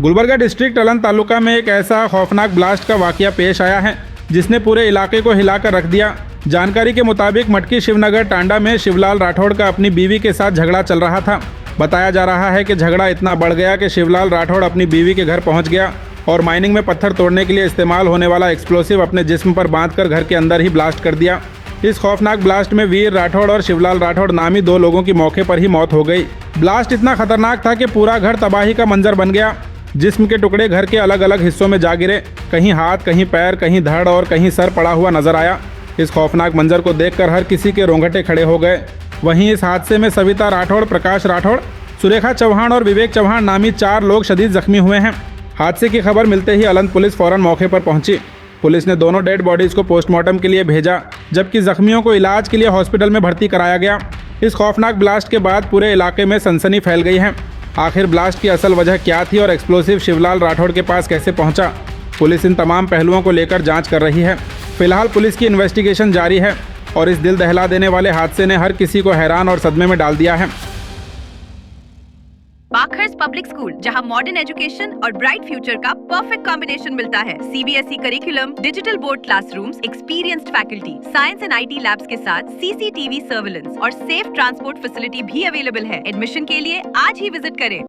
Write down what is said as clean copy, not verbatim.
Gulbarga district Alan taluka में एक ऐसा खौफनाक ब्लास्ट का वाकया पेश आया है जिसने पूरे इलाके को हिलाकर रख दिया। जानकारी के मुताबिक मटकी शिवनगर टांडा में शिवलाल राठौड़ का अपनी बीवी के साथ झगड़ा चल रहा था। बताया जा रहा है कि झगड़ा इतना बढ़ गया कि शिवलाल राठौड़ अपनी बीवी के घर पहुंच गया और माइनिंग में पत्थर तोड़ने के लिए इस्तेमाल होने वाला एक्सप्लोसिव अपने जिस्म पर बांधकर घर के अंदर ही ब्लास्ट कर दिया। इस खौफनाक ब्लास्ट में वीर राठौड़ और शिवलाल राठौड़ नामी 2 लोगों की मौके पर ही मौत हो गई। ब्लास्ट इतना खतरनाक था कि पूरा घर तबाही का मंजर बन गया। जिस्म के टुकड़े घर के अलग अलग हिस्सों में जा गिरे। कहीं हाथ, कहीं पैर, कहीं धड़ और कहीं सर पड़ा हुआ नजर आया। इस खौफनाक मंजर को देखकर हर किसी के रोंगटे खड़े हो गए। वहीं इस हादसे में सविता राठौड़, प्रकाश राठौड़, सुरेखा चौहान और विवेक चौहान नामी 4 लोग शदीद जख्मी हुए हैं। हादसे की खबर मिलते ही अलंत पुलिस फौरन मौके पर पहुंची। पुलिस ने दोनों डेड बॉडीज को पोस्टमार्टम के लिए भेजा, जबकि जख्मियों को इलाज के लिए हॉस्पिटल में भर्ती कराया गया। इस खौफनाक ब्लास्ट के बाद पूरे इलाके में सनसनी फैल गई है। आखिर ब्लास्ट की असल वजह क्या थी और एक्सप्लोसिव शिवलाल राठौड़ के पास कैसे पहुंचा? पुलिस इन तमाम पहलुओं को लेकर जांच कर रही है। फिलहाल पुलिस की इन्वेस्टिगेशन जारी है और इस दिल दहला देने वाले हादसे ने हर किसी को हैरान और सदमे में डाल दिया है। पाखर्स पब्लिक स्कूल, जहां मॉडर्न एजुकेशन और ब्राइट फ्यूचर का परफेक्ट कॉम्बिनेशन मिलता है। CBSE curriculum, digital board classrooms, experienced faculty, science and IT labs के साथ सीसीटीवी सर्विलेंस और सेफ ट्रांसपोर्ट फैसिलिटी भी अवेलेबल है। एडमिशन के लिए आज ही विजिट करें।